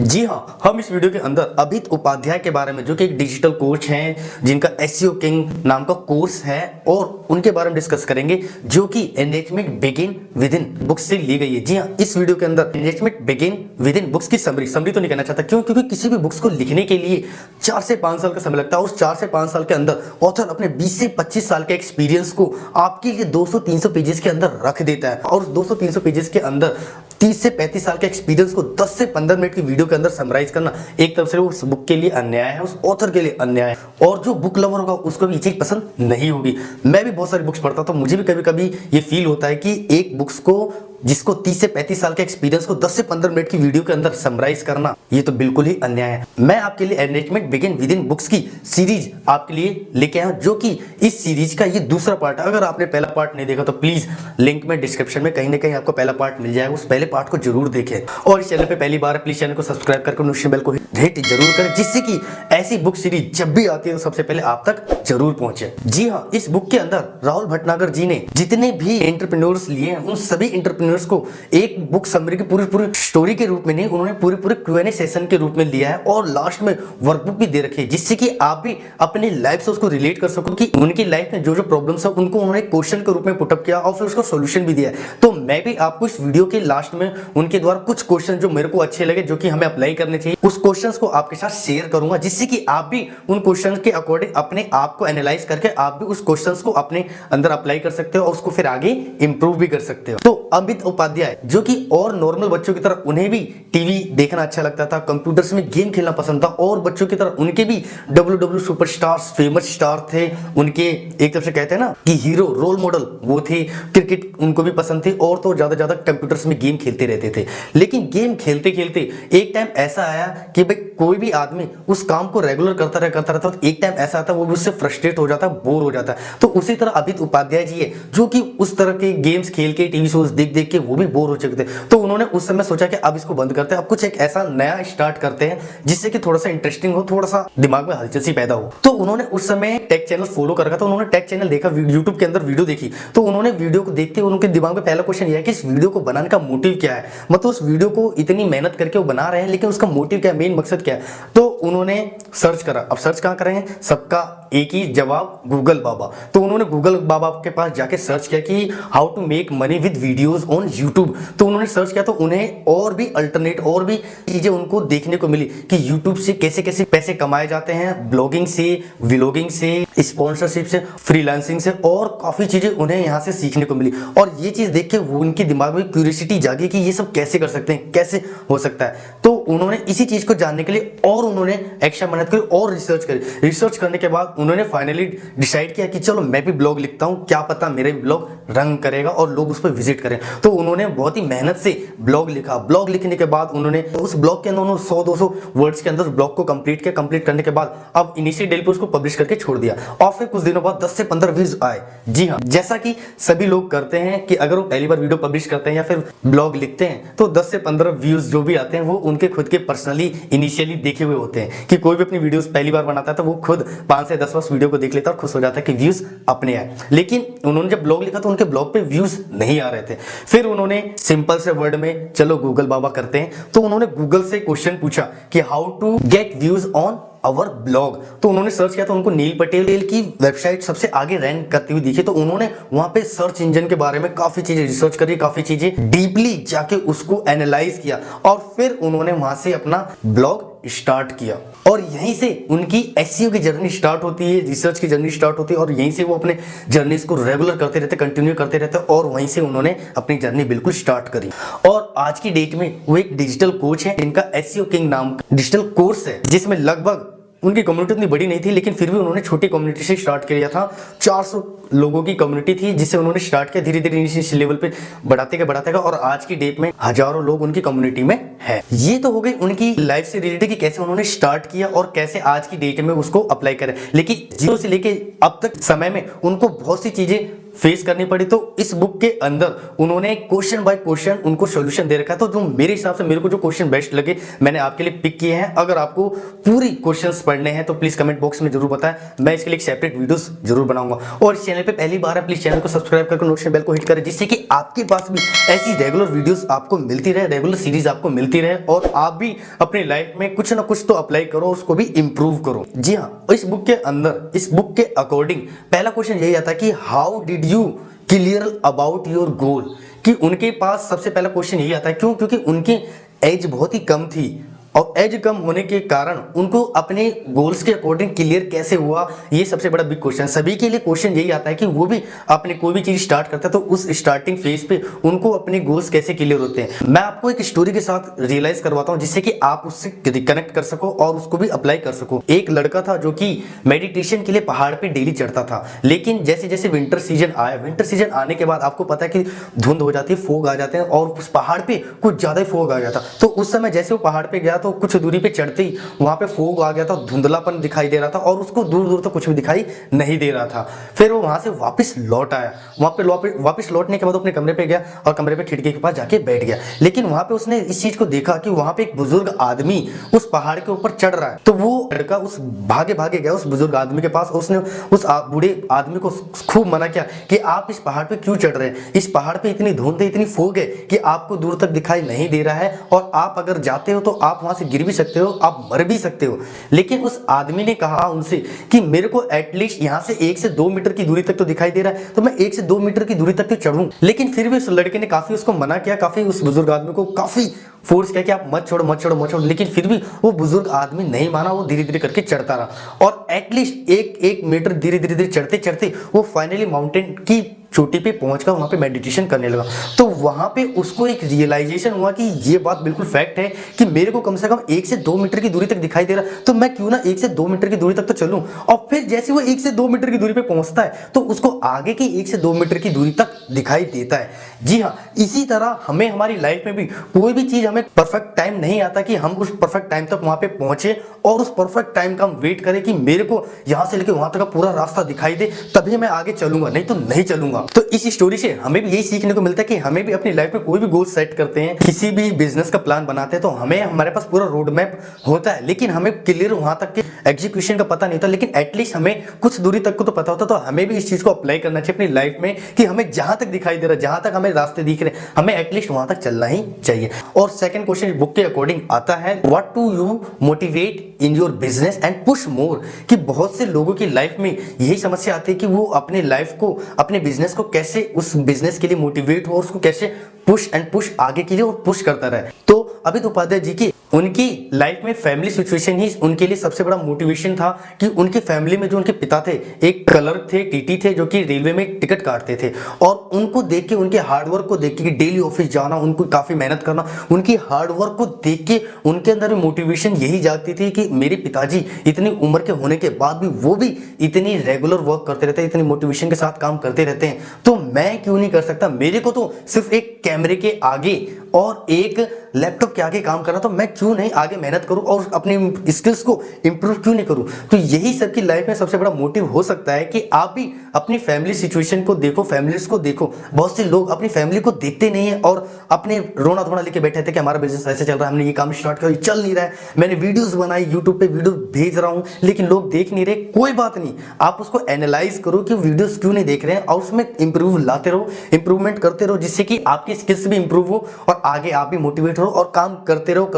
जी हाँ, हम इस वीडियो के अंदर अभित उपाध्याय के बारे में, जो कि एक डिजिटल कोच हैं जिनका एसईओ किंग नाम का कोर्स है, और उनके बारे में डिस्कस करेंगे, जो कि engagement begin with in books से ली गई है। जी हाँ, इस वीडियो के अंदर engagement begin with in books की समरी तो नहीं कहना चाहता, क्यों? क्योंकि किसी भी बुक्स को लिखने के लिए 4 से 5 साल का समय लगता है। उस 4 से 5 साल के अंदर ऑथर अपने 20 से 25 साल के एक्सपीरियंस को आपके लिए 200-300 पेजेस के अंदर रख देता है, और 200-300 पेजेस के अंदर 30 से 35 साल के एक्सपीरियंस को 10 से 15 मिनट की वीडियो के अंदर समराइज करना एक तरफ से उस बुक के लिए अन्याय है, उस ऑथर के लिए अन्याय है, और जो बुक लवर होगा उसको भी ये चीज पसंद नहीं होगी। मैं भी बहुत सारी बुक्स पढ़ता हूं, तो मुझे भी कभी कभी ये फील होता है कि एक बुक्स को, जिसको 30 से 35 साल के एक्सपीरियंस को 10 से 15 मिनट की वीडियो के अंदर समराइज करना, ये तो बिल्कुल ही अन्याय है। मैं आपके लिए engagement begin with in books की सीरीज आपके लिए लेके आया हूं, जो कि इस सीरीज का ये दूसरा पार्ट है। अगर आपने पहला पार्ट नहीं देखा तो प्लीज लिंक में डिस्क्रिप्शन में कहीं ना कहीं आपको पहला पार्ट मिल जाएगा, उस पहले पार्ट को जरूर देखें। और इस चैनल पे पहली बार प्लीज चैनल को सब्सक्राइब करके नोटिफिकेशन बेल को हिट जरूर करें, जिससे कि ऐसी बुक सीरीज जब भी आती है तो सबसे पहले आप तक जरूर पहुंचे। जी हाँ, इस बुक के अंदर राहुल भटनागर जी ने जितने भी एंटरप्रेन्योर्स लिए हैं, उन सभी एंटरप्रेन्योर्स को एक बुक समरी की पूरी स्टोरी के रूप में नहीं, उन्होंने पूरे Q&A सेशन के रूप में लिया है, और लास्ट में वर्कबुक भी दे रखी है, जिससे कि आप भी अपनी लाइफ से उसको रिलेट कर सको कि उनकी लाइफ में जो प्रॉब्लम्स है उनको उन्होंने क्वेश्चन के रूप में पुटअप किया और फिर उसका सॉल्यूशन भी दिया है। तो मैं भी आपको इस वीडियो के लास्ट में उनके द्वारा कुछ क्वेश्चन जो मेरे को अच्छे लगे, जो कि हमें अप्लाई करने चाहिए, उस क्वेश्चन को आपके साथ शेयर करूंगा, जिससे कि आप भी उन क्वेश्चन के अकॉर्डिंग अपने आप को एनालाइज करके आप भी उस क्वेश्चन को अपने अंदर अप्लाई कर सकते हो और उसको फिर आगे इंप्रूव भी कर सकते हो। तो अमित उपाध्याय, जो कि और नॉर्मल बच्चों की तरह उन्हें भी टीवी देखना अच्छा लगता था, कंप्यूटर्स में गेम खेलना पसंद था, और बच्चों की तरह उनके भी WWE सुपरस्टार्स, फेमस स्टार थे उनके, एक तरफ से कहते हैं ना कि हीरो, रोल मॉडल वो थे। क्रिकेट उनको भी पसंद थी, और तो ज्यादा कंप्यूटर्स में गेम खेलते रहते थे। लेकिन गेम खेलते खेलते एक टाइम ऐसा आया कि भाई कोई भी आदमी उस काम को रेगुलर करता रहता, तो एक टाइम ऐसा आता वो भी उससे फ्रस्ट्रेट हो जाता, बोर हो जाता। तो उसी तरह अमित उपाध्याय जी है, जो कि उस तरह के गेम्स खेल के, टीवी शोज देख देख के वो भी बोर हो चुके थे। तो उन्होंने उस समय सोचा कि अब इसको बंद करते हैं, अब कुछ एक ऐसा नया स्टार्ट करते हैं जिससे कि थोड़ा सा इंटरेस्टिंग हो, थोड़ा सा दिमाग में हलचल सी पैदा हो। तो उन्होंने उस समय टेक चैनल फॉलो कर रखा था, उन्होंने टेक चैनल देखा, यूट्यूब के अंदर वीडियो देखी। तो उन्होंने वीडियो को देखते हुए उनके दिमाग में पहला क्वेश्चन यह है कि इस वीडियो को बनाने का मोटिव क्या है, मतलब उस वीडियो को इतनी मेहनत करके वो बना रहे हैं, लेकिन उसका मोटिव क्या है, मेन मकसद क्या है। तो उन्होंने सर्च करा। अब सर्च कहाँ करेंगे, सबका एक ही जवाब, गूगल बाबा। तो उन्होंने गूगल बाबा के पास जाके सर्च किया कि how to make money with videos on YouTube. तो उन्होंने सर्च किया, तो उन्हें और भी अल्टरनेट, और भी चीजें उनको देखने को मिली कि यूट्यूब से कैसे कैसे पैसे कमाए जाते हैं, ब्लॉगिंग से, व्लॉगिंग से, स्पॉन्सरशिप से, फ्रीलांसिंग से, और काफी चीजें उन्हें यहाँ से सीखने को मिली। और ये चीज देख के उनके दिमाग में क्यूरियोसिटी जागी कि ये सब कैसे कर सकते हैं, कैसे हो सकता है। तो उन्होंने इसी चीज को जानने के लिए और उन्होंने एक्स्ट्रा मेहनत करी और रिसर्च करी। रिसर्च करने के बाद उन्होंने फाइनली डिसाइड किया कि चलो मैं भी ब्लॉग लिखता हूं, क्या पता मेरे भी ब्लॉग रंग करेगा और लोग उस पर विजिट करें। तो उन्होंने बहुत ही मेहनत से ब्लॉग लिखा। ब्लॉग लिखने के बाद उन्होंने उस ब्लॉग के अंदर 100-200 वर्ड्स के अंदर ब्लॉग को कंप्लीट किया। कंप्लीट करने के बाद अब इनिशियल डेली पे उसको पब्लिश करके छोड़ दिया, और फिर कुछ दिनों बाद 10 से 15 व्यूज आए। जी हाँ, जैसा कि सभी लोग करते हैं कि अगर वो पहली बार वीडियो पब्लिश करते हैं या फिर ब्लॉग लिखते हैं, तो 10 से 15 व्यूज जो भी आते हैं वो उनके खुद के पर्सनली इनिशियली देखे हुए होते हैं। कि कोई भी अपनी वीडियोस पहली बार बनाता है तो वो खुद 5 से 10 वीडियो को देख लेता है और खुश हो जाता है कि व्यूज अपने आए। लेकिन उन्होंने जब ब्लॉग लिखा तो उनके ब्लॉग पे व्यूज नहीं आ रहे थे। फिर उन्होंने सिंपल से वर्ड में चलो गूगल बाबा करते हैं, तो उन्होंने गूगल से क्वेश्चन पूछा कि how to get views on our blog. तो उन्होंने सर्च किया, तो उनको नील पटेल की वेबसाइट सबसे आगे रैंक करती हुई दिखी। तो उन्होंने वहां पे सर्च इंजन के बारे में काफी चीजें रिसर्च करी, काफी चीजें डीपली जाके उसको एनालाइज किया, और फिर उन्होंने वहां से अपना ब्लॉग स्टार्ट किया। और यहीं से उनकी एसईओ की जर्नी स्टार्ट होती है, रिसर्च की जर्नी स्टार्ट होती है, और यहीं से वो अपने जर्नीज को रेगुलर करते रहते, कंटिन्यू करते रहते, और वहीं से उन्होंने अपनी जर्नी बिल्कुल स्टार्ट करी। और आज की डेट में वो एक डिजिटल कोच है, इनका एसईओ किंग नाम का डिजिटल कोर्स है, जिसमें लगभग उनकी कम्युनिटी इतनी बड़ी नहीं थी, लेकिन फिर भी उन्होंने छोटी कम्युनिटी से स्टार्ट किया था। 400 लोगों की कम्युनिटी थी जिससे उन्होंने स्टार्ट किया, धीरे धीरे इस लेवल पे बढ़ाते गए, और आज की डेट में हजारों लोग उनकी कम्युनिटी में है। ये तो हो गई उनकी लाइफ से रिलेटेड कि कैसे उन्होंने स्टार्ट किया और कैसे आज की डेट में उसको अप्लाई करें। लेकिन जीरो से लेके अब तक समय में उनको बहुत सी चीजें फेस करनी पड़ी। तो इस बुक के अंदर उन्होंने क्वेश्चन बाय क्वेश्चन उनको सॉल्यूशन दे रखा है। तो जो मेरे हिसाब से मेरे को जो क्वेश्चन बेस्ट लगे मैंने आपके लिए पिक किए हैं। अगर आपको पूरी क्वेश्चंस पढ़ने हैं तो प्लीज कमेंट बॉक्स में जरूर बताएं, मैं इसके लिए एक सेपरेट वीडियोस जरूर बनाऊंगा। और इस चैनल पे पहली बार है प्लीज चैनल को सब्सक्राइब करके नोटिफिकेशन बेल को हिट करें, जिससे कि आपके पास भी ऐसी रेगुलर वीडियोस आपको मिलती रहे, रेगुलर सीरीज आपको मिलती रहे और आप भी अपनी लाइफ में कुछ ना कुछ तो अप्लाई करो, उसको भी इंप्रूव करो। जी हाँ, इस बुक के अंदर, इस बुक के अकॉर्डिंग पहला क्वेश्चन यही आता है कि how did you clear about your goal, कि उनके पास सबसे पहला क्वेश्चन यही आता है। क्यों? क्योंकि उनकी एज बहुत ही कम थी और एज कम होने के कारण उनको अपने गोल्स के अकॉर्डिंग क्लियर कैसे हुआ, ये सबसे बड़ा बिग क्वेश्चन। सभी के लिए क्वेश्चन यही आता है कि वो भी अपने कोई भी चीज स्टार्ट करता है तो उस स्टार्टिंग फेज पे उनको अपने गोल्स कैसे क्लियर होते हैं। मैं आपको एक स्टोरी के साथ रियलाइज करवाता हूं जिससे कि आप उससे कनेक्ट कर सको और उसको भी अप्लाई कर सको। एक लड़का था जो कि मेडिटेशन के लिए पहाड़ पे डेली चढ़ता था, लेकिन जैसे जैसे विंटर सीजन आया, विंटर सीजन आने के बाद आपको पता है कि धुंध हो जाती है, फोग आ जाते हैं और उस पहाड़ पे कुछ ज्यादा ही फोग आ गया था। तो उस समय जैसे वो पहाड़ पे गया तो कुछ दूरी पे चढ़ते ही वहां पे फोग आ गया था, धुंधलापन दिखाई दे रहा था और उसको दूर दूर तक कुछ भी दिखाई नहीं दे रहा था। फिर वो वहां से वापस लौट आया। वहां पे वापस लौटने के बाद अपने कमरे पे गया और कमरे पे खिड़की के पास जाके बैठ गया। लेकिन वहां पे उसने इस चीज को देखा कि वहां पे एक बुजुर्ग आदमी उस पहाड़ के ऊपर चढ़ रहा है। तो वो लड़का उस भागे भागे गया उस बुजुर्ग आदमी के पास। उसने उस बूढ़े आदमी को खूब मना किया कि आप इस पहाड़ पे क्यों चढ़ रहे हैं, इस पहाड़ पे इतनी धुंध है, इतनी फोग है कि आपको दूर तक दिखाई नहीं दे रहा है और आप अगर जाते हो तो आप वहां से गिर भी सकते हो, आप मर भी सकते हो। लेकिन उस आदमी ने कहा उनसे कि मेरे को एटलीस्ट यहां से 1 से 2 मीटर की दूरी तक तो दिखाई दे रहा है, तो मैं 1 से 2 मीटर की दूरी तक तो चढ़ूं। लेकिन फिर भी उस लड़के ने काफी उसको मना किया, काफी उस बुजुर्ग आदमी को काफी फोर्स किया कि आप मत छोड़ो मत छोड़ो मत छोड़ो। लेकिन फिर भी वो बुजुर्ग आदमी नहीं माना, वो धीरे धीरे करके चढ़ता रहा और एटलीस्ट 1 मीटर धीरे धीरे चढ़ते चढ़ते वो फाइनली माउंटेन की चोटी पे पहुंचकर वहां पे मेडिटेशन करने लगा। तो वहां पे उसको एक रियलाइजेशन हुआ कि ये बात बिल्कुल फैक्ट है कि मेरे को कम से कम 1 से 2 मीटर की दूरी तक दिखाई दे रहा, तो मैं क्यों ना 1 से 2 मीटर की दूरी तक तो चलूं। और फिर जैसे वो 1 से 2 मीटर की दूरी पे पहुंचता है तो उसको आगे की 1 से 2 मीटर की दूरी तक दिखाई देता है। जी हाँ, इसी तरह हमें हमारी लाइफ में भी कोई भी चीज हमें परफेक्ट टाइम नहीं आता कि हम उस परफेक्ट टाइम तक वहां पे पहुंचे और उस परफेक्ट टाइम का हम वेट करें कि मेरे को यहां से लेकर वहां तक का पूरा रास्ता दिखाई दे तभी मैं आगे चलूंगा, नहीं तो नहीं चलूंगा। तो इस स्टोरी से हमें भी यही सीखने को मिलता है कि हमें भी अपनी लाइफ में कोई भी गोल सेट करते हैं, किसी भी बिजनेस का प्लान बनाते हैं तो हमारे पास पूरा रोड मैप होता है, लेकिन हमें क्लियर वहां तक के एग्जीक्यूशन का पता नहीं होता। लेकिन एटलीस्ट हमें कुछ दूरी तक को तो पता होता, तो हमें भी इस चीज को अप्लाई करना चाहिए अपनी लाइफ में कि हमें जहां तक दिखाई दे रहा है, जहां तक हमें रास्ते दिख रहे हैं, हमें एटलीस्ट वहां तक चलना ही चाहिए। और सेकंड क्वेश्चन बुक के अकॉर्डिंग आता है, what do you motivate in your business and push more, कि बहुत से लोगों की लाइफ में यही समस्या आती है कि वो अपने लाइफ को, अपने बिजनेस को कैसे उस बिजनेस के लिए मोटिवेट हो और उसको कैसे पुश आगे के लिए और पुश करता रहे। तो अमित उपाध्याय जी की उनकी लाइफ में फैमिली सिचुएशन ही उनके लिए सबसे बड़ा मोटिवेशन था कि उनकी फैमिली में जो उनके पिता थे एक क्लर्क थे, टीटी थे, जो कि रेलवे में टिकट काटते थे और उनको देख के, उनके हार्डवर्क को देख के, डेली ऑफिस जाना, उनको काफी मेहनत करना, उनकी हार्डवर्क को देख के उनके अंदर मोटिवेशन यही जागती थी कि मेरे पिताजी इतनी उम्र के होने के बाद भी वो भी इतनी रेगुलर वर्क करते रहते हैं, इतनी मोटिवेशन के साथ काम करते रहते हैं, तो मैं क्यों नहीं कर सकता। मेरे को तो सिर्फ एक कैमरे के आगे और एक लैपटॉप के आगे काम करना, तो मैं क्यों नहीं आगे मेहनत करूं और अपनी स्किल्स को इंप्रूव क्यों नहीं करूं। तो यही सबकी लाइफ में सबसे बड़ा मोटिव हो सकता है कि आप भी अपनी फैमिली सिचुएशन को देखो, फैमिलीज को देखो। बहुत से लोग अपनी फैमिली को देखते नहीं है और अपने रोना धोना लेके बैठे थे कि हमारा बिजनेस ऐसे चल रहा है, हमने ये काम स्टार्ट किया, चल नहीं रहा है, मैंने वीडियोस बनाई, यूट्यूब पे वीडियो भेज रहा हूं लेकिन लोग देख नहीं रहे। कोई बात नहीं, आप उसको एनालाइज करो कि वीडियोस क्यों नहीं देख रहे हैं और उसमें इंप्रूव लाते रहो, इंप्रूवमेंट करते रहो, जिससे कि आपकी स्किल्स भी इंप्रूव हो और आगे आप भी मोटिवेट हो और काम करते रहो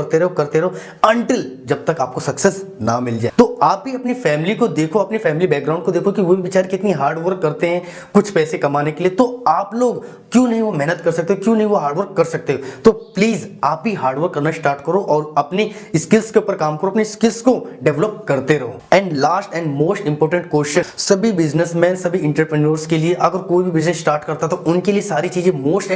अंटिल जब तक आपको सक्सेस ना मिल जाए। तो आप भी अपनी फैमिली को देखो, अपनी फैमिली बैकग्राउंड को देखो कि वो बेचारे कितनी हार्ड वर्क करते हैं कुछ पैसे कमाने के लिए, तो आप लोग क्यों नहीं वो मेहनत कर सकते, क्यों नहीं वो हार्ड वर्क कर सकते। तो प्लीज आप भी हार्ड वर्क करना स्टार्ट करो और अपनी स्किल्स के ऊपर काम करो, अपनी स्किल्स को डेवलप करते रहो। And last and most important question सभी बिजनेसमैन, सभी एंटरप्रेन्योर्स के लिए, अगर कोई भी बिजनेस स्टार्ट करता है तो उनके लिए सारी चीजें मोस्ट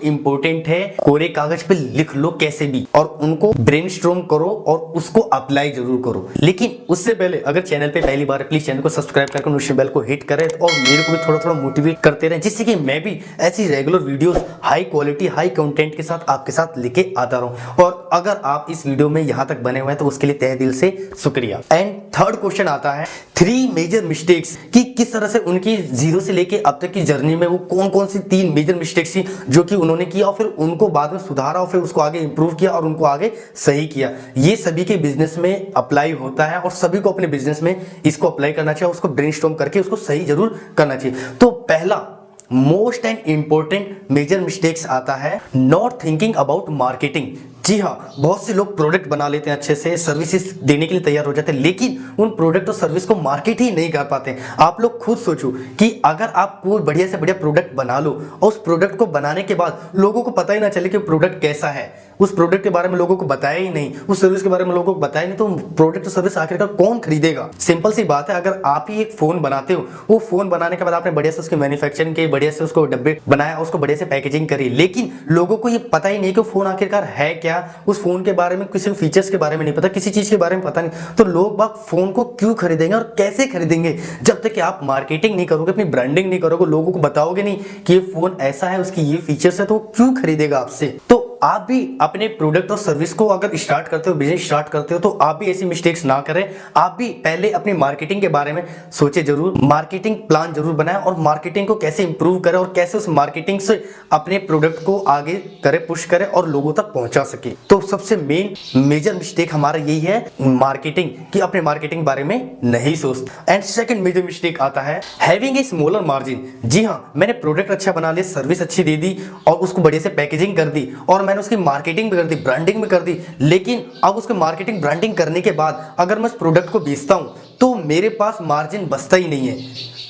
इंपोर्टेंट है। कोरे कागज पे लिख लो कैसे भी, और उनको ब्रेनस्टॉर्म करो और उसको अप्लाई जरूर करो। लेकिन उससे पहले अगर चैनल पे पहली बार प्लीज चैनल को सब्सक्राइब करके नोटिफिकेशन बेल को हिट करें और मेरे को भी थोड़ा थोड़ा मोटिवेट करते रहें, जिससे कि मैं भी ऐसी regular videos high quality high content के साथ आपके साथ लेके आता रहूं। और अगर आप इस वीडियो में यहां तक बने हुए हैं तो उसके लिए तहे दिल से शुक्रिया। एंड थर्ड क्वेश्चन आता है 3 मेजर मिस्टेक्स, कि किस तरह से उनकी जीरो से लेके अब तक की जर्नी में वो कौन कौन सी 3 मेजर मिस्टेक्स थी जो कि उन्होंने किया और फिर उनको बाद में सुधारा और फिर उसको आगे इंप्रूव किया और उनको आगे सही किया। ये सभी के बिजनेस में अप्लाई होता है और सभी को अपने बिजनेस में इसको अप्लाई करना चाहिए, उसको ब्रेनस्टॉर्म करके उसको सही जरूर करना चाहिए। तो पहला most and important major mistakes आता है नॉट थिंकिंग अबाउट मार्केटिंग। जी हाँ, बहुत से लोग प्रोडक्ट बना लेते हैं, अच्छे से सर्विसेज देने के लिए तैयार हो जाते हैं, लेकिन उन प्रोडक्ट और सर्विस को मार्केट ही नहीं कर पाते। आप लोग खुद सोचो कि अगर आप कोई बढ़िया से बढ़िया प्रोडक्ट बना लो और उस प्रोडक्ट को बनाने के बाद लोगों को पता ही ना चले कि प्रोडक्ट कैसा है, उस प्रोडक्ट के बारे में लोगों को बताया ही नहीं, उस सर्विस के बारे में लोगों को बताया नहीं, तो प्रोडक्ट और सर्विस आखिरकार कौन खरीदेगा? सिंपल सी बात है, अगर आप ही एक फोन बनाते हो, वो फोन बनाने के बाद आपने बढ़िया से उसकी मैन्युफैक्चरिंग की, बढ़िया से उसको डब्बे बनाया, उसको बढ़िया से पैकेजिंग करी, लेकिन लोगों को ये पता ही नहीं कि फोन आखिरकार है क्या, उस फोन के बारे में किसी फीचर्स के बारे में नहीं पता, किसी चीज के बारे में पता नहीं, तो लोग बाग फोन को क्यों खरीदेंगे और कैसे खरीदेंगे? जब तक कि आप मार्केटिंग नहीं करोगे, अपनी ब्रांडिंग नहीं करोगे, लोगों को बताओगे नहीं कि ये फोन ऐसा है, उसकी ये फीचर्स है, तो क्यों खरीदेगा आपसे? तो आप भी अपने प्रोडक्ट और सर्विस को अगर स्टार्ट करते हो, बिजनेस स्टार्ट करते हो, तो आप भी ऐसी मिस्टेक्स ना करें। आप भी पहले अपनी मार्केटिंग के बारे में सोचे जरूर, मार्केटिंग प्लान जरूर बनाएं और मार्केटिंग को कैसे इंप्रूव करें और कैसे उस मार्केटिंग से अपने प्रोडक्ट को आगे करे, पुश करें और लोगों तक पहुंचा सके। तो सबसे मेन मेजर मिस्टेक हमारा यही है मार्केटिंग, कि अपने मार्केटिंग बारे में नहीं सोचते। एंड सेकंड मेजर मिस्टेक आता है हैविंग ए स्मॉलर मार्जिन। जी हाँ, मैंने प्रोडक्ट अच्छा बना लिया, सर्विस अच्छी दे दी और उसको बढ़िया से पैकेजिंग कर दी और मैंने उसकी मार्केटिंग भी कर दी, ब्रांडिंग भी कर दी, लेकिन अब उसके मार्केटिंग ब्रांडिंग करने के बाद अगर मैं उस प्रोडक्ट को बेचता हूं तो मेरे पास मार्जिन बचता ही नहीं है,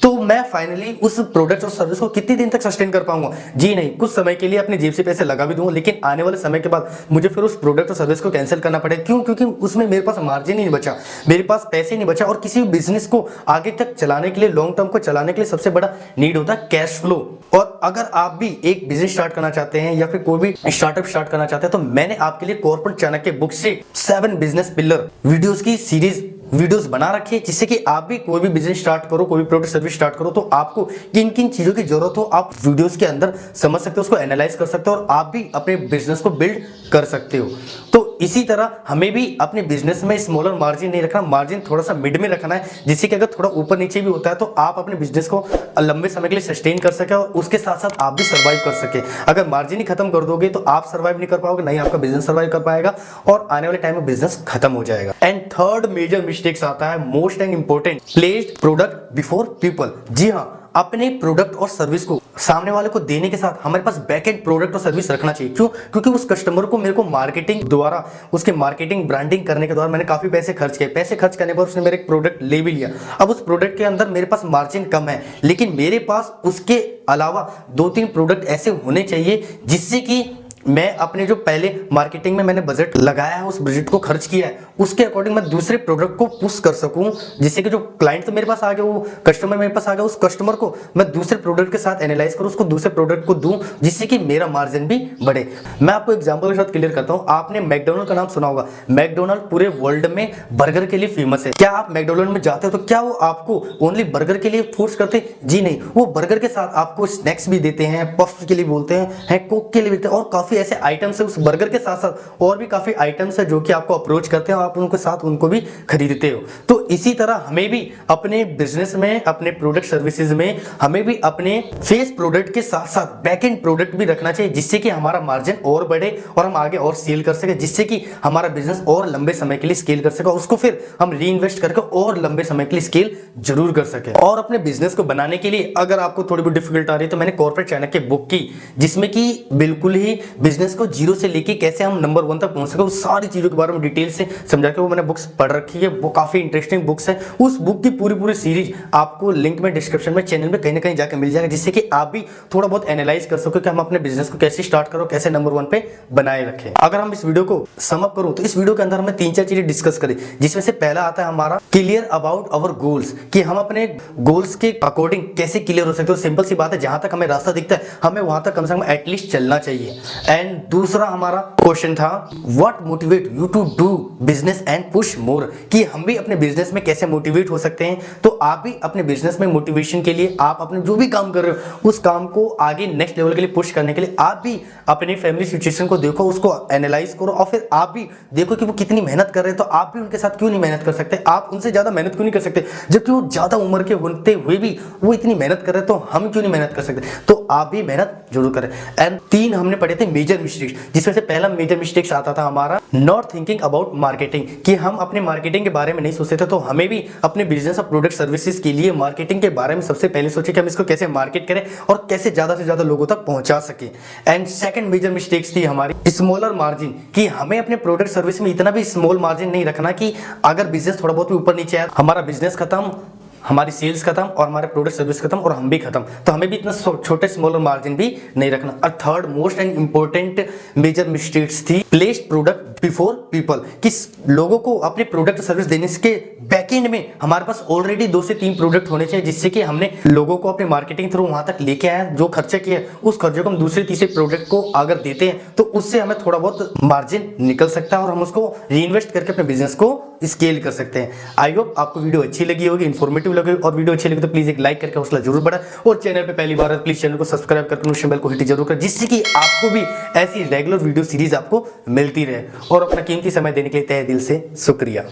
तो मैं फाइनली उस प्रोडक्ट और सर्विस को कितने दिन तक सस्टेन कर पाऊंगा? जी नहीं, कुछ समय के लिए अपनी जेब से पैसे लगा भी दूंगा, लेकिन आने वाले समय के बाद मुझे फिर उस प्रोडक्ट और सर्विस को कैंसिल करना पड़ेगा। क्यों? क्योंकि उसमें मेरे पास मार्जिन ही नहीं बचा, मेरे पास पैसे नहीं बचा। और किसी भी बिजनेस को आगे तक चलाने के लिए, लॉन्ग टर्म को चलाने के लिए सबसे बड़ा नीड होता है कैश फ्लो। और अगर आप भी एक बिजनेस स्टार्ट करना चाहते हैं या फिर कोई भी स्टार्टअप स्टार्ट करना चाहते हैं, तो मैंने आपके लिए कॉर्पोरेट चाणक्य बुक से 7 बिजनेस पिलर वीडियोस की सीरीज वीडियोस बना रखी है, जिससे कि आप भी कोई भी बिजनेस स्टार्ट करो, कोई भी प्रोडक्ट सर्विस स्टार्ट करो, तो आपको किन किन चीजों की जरूरत हो आप वीडियोस के अंदर समझ सकते हो, उसको एनालाइज कर सकते हो और आप भी अपने बिजनेस को बिल्ड कर सकते हो। तो इसी तरह हमें भी अपने बिजनेस में स्मॉलर मार्जिन नहीं रखना, मार्जिन थोड़ा सा मिड में रखना है, जिससे कि अगर थोड़ा ऊपर नीचे भी होता है तो आप अपने बिजनेस को लंबे समय के लिए सस्टेन कर सके और उसके साथ साथ आप भी सर्वाइव कर सके। अगर मार्जिन ही खत्म कर दोगे तो आप सर्वाइव नहीं कर पाओगे, नहीं आपका बिजनेस सर्वाइव कर पाएगा और आने वाले टाइम में बिजनेस खत्म हो जाएगा। एंड थर्ड मेजर मिस्टेक्स आता है most and important, placed product before people. जी हाँ, अपने प्रोडक्ट और सर्विस को सामने वाले को देने के साथ हमारे पास बैकएंड प्रोडक्ट और सर्विस रखना चाहिए। क्यों? क्योंकि उस कस्टमर को मेरे को मार्केटिंग द्वारा, उसके मार्केटिंग ब्रांडिंग करने के द्वारा मैंने काफी पैसे खर्च किए, पैसे खर्च करने पर उसने मेरे एक प्रोडक्ट ले भी लिया। अब उस प्रोडक्ट के अंदर मेरे पास मार्जिन कम है, लेकिन मेरे पास उसके अलावा 2-3 प्रोडक्ट ऐसे होने चाहिए जिससे कि मैं अपने जो पहले मार्केटिंग में मैंने बजट लगाया है, उस बजट को खर्च किया है, उसके अकॉर्डिंग मैं दूसरे प्रोडक्ट को पुश कर सकूं, जिससे कि जो क्लाइंट तो मेरे पास आ गया, वो कस्टमर मेरे पास आ गया, उस कस्टमर को मैं दूसरे प्रोडक्ट के साथ एनालाइज करूं, उसको दूसरे प्रोडक्ट को दूं, जिससे कि मेरा मार्जिन भी बढ़े। मैं आपको एग्जांपल के साथ क्लियर करता हूं। आपने मैकडोनल्ड का नाम सुना होगा। मैकडोनल्ड पूरे वर्ल्ड में बर्गर के लिए फेमस है। क्या आप मैकडोनल्ड में जाते हो तो क्या वो आपको ओनली बर्गर के लिए फोर्स करते? जी नहीं, वो बर्गर के साथ आपको स्नैक्स भी देते हैं, पफ्स के लिए बोलते हैं, कोक के लिए देते हैं और काफी ऐसे आइटम्स है। उस बर्गर के साथ साथ और भी काफी आइटम्स है जो कि आपको अप्रोच करते हैं और आप उनके साथ उनको भी खरीदते हो। तो इसी तरह हमें भी अपने बिजनेस में, अपने प्रोडक्ट सर्विसेज में हमें भी अपने फेस प्रोडक्ट के साथ साथ बैक एंड प्रोडक्ट भी रखना चाहिए, जिससे कि हमारा मार्जिन और बढ़े और हम आगे और सेल कर सके, जिससे कि हमारा बिजनेस और लंबे समय के लिए स्केल कर सके और उसको फिर हम री इन्वेस्ट करके और लंबे समय के लिए स्केल जरूर कर सके। और अपने बिजनेस को बनाने के लिए अगर आपको थोड़ी बहुत डिफिकल्ट आ रही है तो मैंने कॉर्पोरेट चाणक्य बुक की, जिसमें कि बिल्कुल ही बिजनेस को जीरो से लेके कैसे हम नंबर 1 तक पहुंच सके उस सारी चीजों के बारे में डिटेल से समझा के वो मैंने बुक्स पढ़ रखी है। वो काफी इंटरेस्टिंग बुक्स है। उस बुक की पूरी सीरीज आपको लिंक में डिस्क्रिप्शन में चैनल में कहीं ना कहीं जाकर मिल जाएगा, जिससे कि आप भी थोड़ा बहुत एनालाइज कर सको कि हम अपने बिजनेस को कैसे स्टार्ट करो, कैसे नंबर 1 पे बनाए रखें। अगर हम इस वीडियो को सम अप करूं तो इस वीडियो के अंदर हमने 3-4 चीजें डिस्कस करी, जिसमें से पहला आता है हमारा क्लियर अबाउट अवर गोल्स, कि हम अपने गोल्स के अकॉर्डिंग कैसे क्लियर हो सकते हो। सिंपल सी बात है, जहां तक हमें रास्ता दिखता है हमें वहां तक कम से कम एटलीस्ट चलना चाहिए। एंड दूसरा हमारा क्वेश्चन था what motivate you to do business and push more, कि हम भी अपने बिजनेस में कैसे मोटिवेट हो सकते हैं। तो आप भी अपने बिजनेस में मोटिवेशन के लिए, आप अपने जो भी काम कर रहे हो उस काम को आगे नेक्स्ट लेवल के लिए पुश करने के लिए आप भी अपनी फैमिली सिचुएशन को देखो, उसको एनालाइज करो और फिर आप भी देखो कि वो कितनी मेहनत कर रहे हैं। तो आप भी उनके साथ क्यों नहीं मेहनत कर सकते, आप उनसे ज्यादा मेहनत क्यों नहीं कर सकते, जबकि वो ज्यादा उम्र के होते हुए भी वो इतनी मेहनत कर रहे हैं, तो हम क्यों नहीं मेहनत कर सकते। तो आप भी मेहनत जरूर करें। एंड 3 हमने पढ़े थे मेजर मिस्टेक्स, जिसमें से पहला मेजर मिस्टेक्स आता था हमारा नॉट थिंकिंग अबाउट मार्केटिंग, कि हम अपने मार्केटिंग के बारे में नहीं सोचते थे। तो हमें भी अपने बिजनेस और प्रोडक्ट सर्विसेज के लिए मार्केटिंग के बारे में सबसे पहले सोचे कि हम इसको कैसे मार्केट करें और कैसे ज्यादा से ज्यादा लोगों तक पहुंचा सके। एंड सेकंड मेजर मिस्टेक्स थी हमारी स्मॉलर मार्जिन, कि हमें अपने प्रोडक्ट सर्विस में इतना भी स्मॉल मार्जिन नहीं रखना कि अगर बिजनेस थोड़ा बहुत भी ऊपर नीचे आया, हमारा बिजनेस खत्म, हमारी सेल्स खत्म और हमारे प्रोडक्ट सर्विस खत्म और हम भी खत्म। तो हमें भी इतना छोटे स्मॉलर मार्जिन भी नहीं रखना। और third most and important major mistakes थी प्लेस्ड प्रोडक्ट बिफोर पीपल, कि लोगों को अपने प्रोडक्ट सर्विस देने के बैकएंड में हमारे पास ऑलरेडी 2 से 3 प्रोडक्ट होने चाहिए, जिससे कि हमने लोगों को अपने मार्केटिंग थ्रू वहां तक लेके आया, जो खर्चा किया उस खर्चे को हम दूसरे तीसरे प्रोडक्ट को अगर देते हैं तो उससे हमें थोड़ा बहुत मार्जिन निकल सकता है और हम उसको रीइन्वेस्ट करके अपने बिजनेस को स्केल कर सकते हैं। आई होप आपको वीडियो अच्छी लगी होगी, इन्फॉर्मेटिव लगी, और वीडियो अच्छी लगी तो प्लीज एक लाइक करके हौसला जरूर बढ़ा, और चैनल पे पहली बार है प्लीज चैनल को सब्सक्राइब करके नोटिफिकेशन बेल को हिट जरूर कर, जिससे कि आपको भी ऐसी रेगुलर वीडियो सीरीज आपको मिलती रहे। और अपना कीमती समय देने के लिए तहे दिल से शुक्रिया।